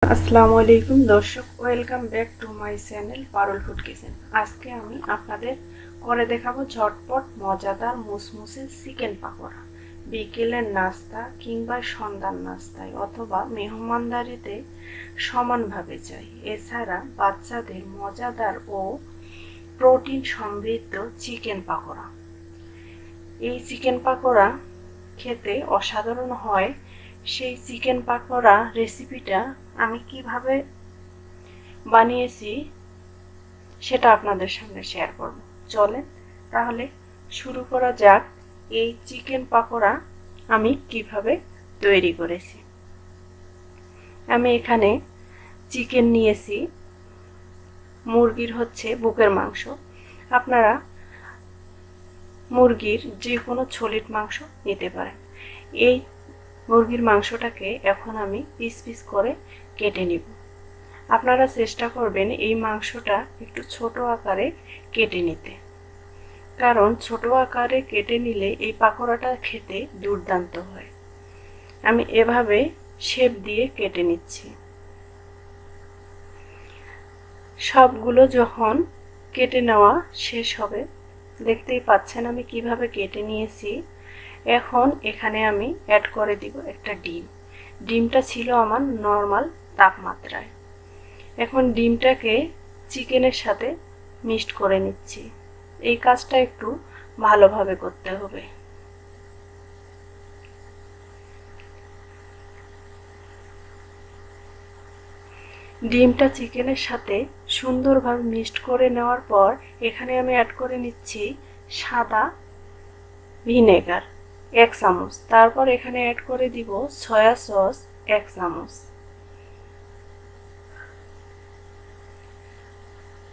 আসসালামু আলাইকুম দর্শক, welcome back to my channel Parul food kitchen. আজকে আমি আপনাদের করে দেখাবো ঝটপট মজাদার মুসমুসে চিকেন পাকোড়া। বিকেলের নাস্তা কিংবা সন্ধ্যার নাস্তায় অথবা মেহমানদারিতে সমানভাবে চাই। এছাড়া বাচ্চাদের মজাদার ও প্রোটিন সমৃদ্ধ চিকেন পাকোড়া। এই চিকেন পাকোড়া খেতে অসাধারণ হয়। সেই চিকেন পাকোড়া রেসিপিটা আমি কিভাবে বানিয়েছি সেটা আপনাদের সামনে শেয়ার করব। চলেন তাহলে শুরু করা যাক। এই চিকেন পাকোড়া আমি কিভাবে তৈরি করেছি। আমি এখানে চিকেন নিয়েছি, মুরগির হচ্ছে বুকের মাংস। আপনারা মুরগির যে কোনো ছলিট মাংস নিতে পারেন। এই মুরগির মাংসটাকে এখন আমি পিস পিস করে কেটে নিব। আপনারা চেষ্টা করবেন এই মাংসটা একটু ছোট আকারে কেটে নিতে, কারণ ছোট আকারে কেটে নিলে এই পাকোড়াটা খেতে দুর্দান্ত হয়। আমি এভাবে শেপ দিয়ে কেটে নিচ্ছি। সবগুলো যখন কেটে নেওয়া শেষ হবে, দেখতেই পাচ্ছেন আমি কিভাবে কেটে নিয়েছি। এখন এখানে আমি অ্যাড করে দিব একটা ডিম। ডিমটা ছিল আমার নর্মাল তাপমাত্রায়। এখন ডিমটাকে চিকেনের সাথে মিক্সড করে নিচ্ছি। এই কাজটা একটু ভালোভাবে করতে হবে। ডিমটা চিকেনের সাথে সুন্দরভাবে মিক্সড করে নেওয়ার পর এখানে আমি অ্যাড করে নিচ্ছি সাদা ভিনেগার 1 চামচ। তারপর এখানে অ্যাড করে দিব সয়া সস 1 চামচ।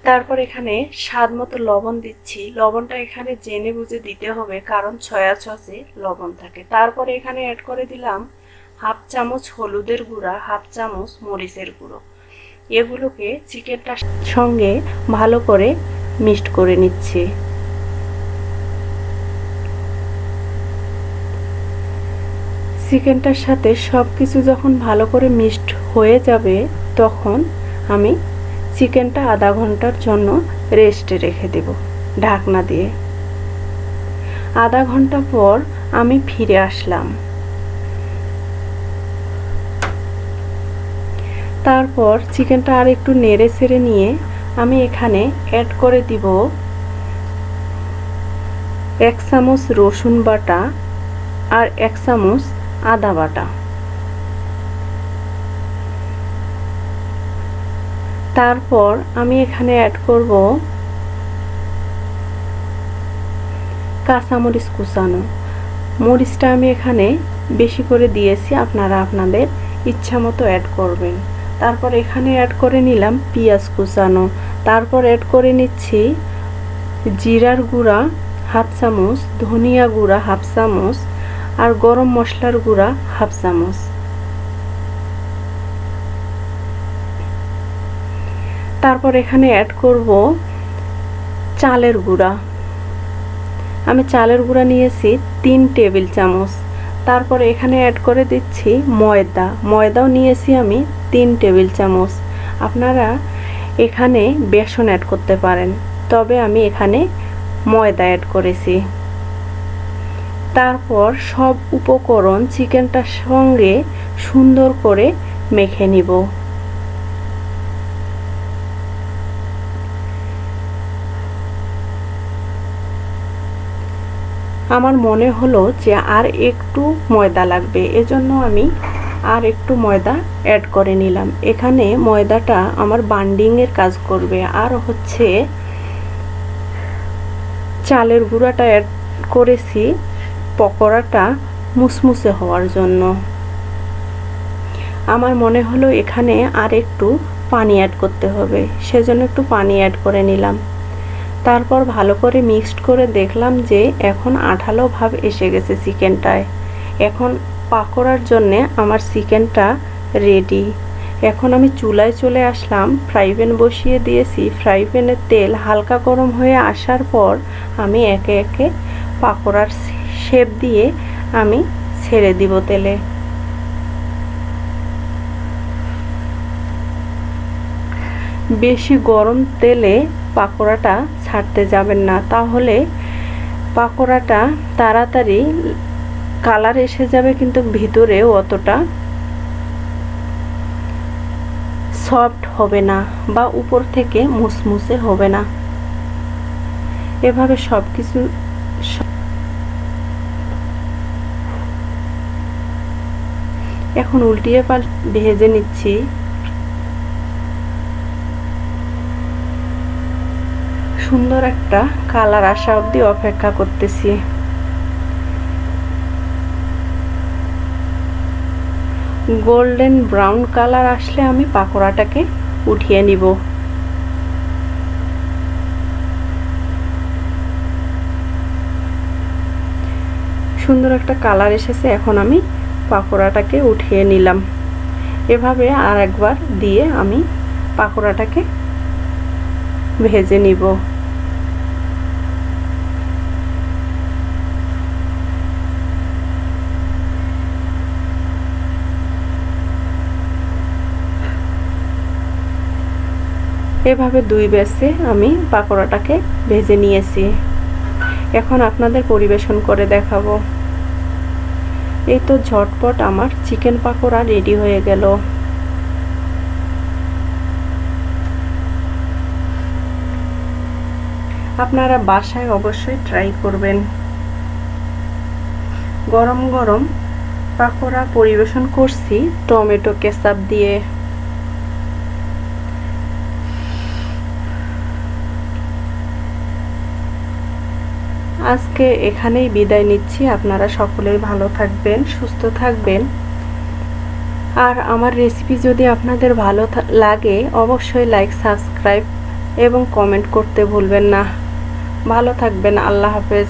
তারপর এখানে স্বাদ মতো লবণ দিচ্ছি। লবণটা এখানে জেনে বুঝে দিতে হবে, কারণ সয়া সসে লবণ থাকে। তারপরে এখানে অ্যাড করে দিলাম 1/2 চামচ হলুদের গুঁড়া, 1/2 চামচ মরিচের গুঁড়ো। এগুলোকে চিকেনটার সঙ্গে ভালো করে মিক্সড করে নিচ্ছি। চিকেনটার সাথে সব কিছু যখন ভালো করে মিক্সড হয়ে যাবে, তখন আমি চিকেনটা আধা ঘন্টার জন্য রেস্টে রেখে দেব ঢাকনা দিয়ে। আধা ঘন্টা পর আমি ফিরে আসলাম। তারপর চিকেনটা আর একটু নেড়ে ছেড়ে নিয়ে আমি এখানে অ্যাড করে দিব 1 চামচ রসুন বাটা আর 1 চামচ আদা বাটা। তারপর আমি এখানে অ্যাড করব কাঁচামরিচ কুচানো। মরিচটা আমি এখানে বেশি করে দিয়েছি, আপনারা আপনাদের ইচ্ছা মতো অ্যাড করবেন। তারপর এখানে অ্যাড করে নিলাম পেঁয়াজ কুচানো। তারপর অ্যাড করে নিচ্ছি জিরার গুঁড়া 1/2 চামচ, ধনিয়া গুঁড়া 1/2 চামচ আর গরম মশলার গুঁড়া 1/2 চামচ। তারপর এখানে অ্যাড করব চালের গুঁড়া। আমি চালের গুঁড়া নিয়েছি 3 টেবিল চামচ। তারপর এখানে অ্যাড করে দিচ্ছি ময়দাও নিয়েছি আমি 3 টেবিল চামচ। আপনারা এখানে বেসন অ্যাড করতে পারেন, তবে আমি এখানে ময়দা অ্যাড করেছি। তারপর সব উপকরণ চিকেনটার সঙ্গে সুন্দর করে মেখে নিব। আমার মনে হলো যে আর একটু ময়দা লাগবে, এজন্য আমি আর একটু ময়দা অ্যাড করে নিলাম। এখানে ময়দাটা আমার বান্ডিংয়ের কাজ করবে। আর হচ্ছে চালের গুঁড়াটা অ্যাড করেছি পকোড়াটা মুসমুসে হওয়ার জন্য। আমার মনে হলো এখানে আর একটু পানি অ্যাড করতে হবে, সেজন্য একটু পানি অ্যাড করে নিলাম। তারপর ভালো করে মিক্সড করে দেখলাম যে এখন আঠালো ভাব এসে গেছে চিকেনটায়। এখন পাকোড়ার জন্যে আমার চিকেনটা রেডি। এখন আমি চুলায় চলে আসলাম, ফ্রাই প্যান বসিয়ে দিয়েছি। ফ্রাই প্যানের তেল হালকা গরম হয়ে আসার পর আমি একে একে পাকোড়ার শেপ দিয়ে আমি ছেড়ে দিব তেলে। বেশি গরম তেলে পাকোড়াটা ছাড়তে যাবেন না, তাহলে পাকোড়াটা তাড়াতাড়ি কালার এসে যাবে কিন্তু ভিতরে অতটা সফট হবে না বা উপর থেকে মুসমুসে হবে না। এভাবে সবকিছু এখন উল্টিয়ে ভেজে নিচ্ছি। সুন্দর একটা কালার আসা অবধি অপেক্ষা করতেছি। গোল্ডেন ব্রাউন কালার আসলে আমি পাকোড়াটাকে উঠিয়ে নিব। সুন্দর একটা কালার এসেছে, এখন আমি পাকোড়াটাকে উঠিয়ে নিলাম। এভাবে আর একবার দিয়ে আমি পাকোড়াটাকে ভেজে নিব। এভাবে দুই ব্যাচে আমি পাকোড়াটাকে ভেজে নিয়েছি। এখন আপনাদের পরিবেশন করে দেখাবো। এই তো ঝটপট আমার চিকেন পাকোড়া রেডি হয়ে গেল। আপনারা বাসায় অবশ্যই ট্রাই করবেন। গরম গরম পাকোড়া পরিবেশন করছি টমেটো কেচাপ দিয়ে। আজকে এখানেই বিদায় নিচ্ছি। আপনারা সকলেই ভালো থাকবেন, সুস্থ থাকবেন। আর আমার রেসিপি যদি আপনাদের ভালো লাগে অবশ্যই লাইক, সাবস্ক্রাইব এবং কমেন্ট করতে ভুলবেন না। ভালো থাকবেন। আল্লাহ হাফেজ।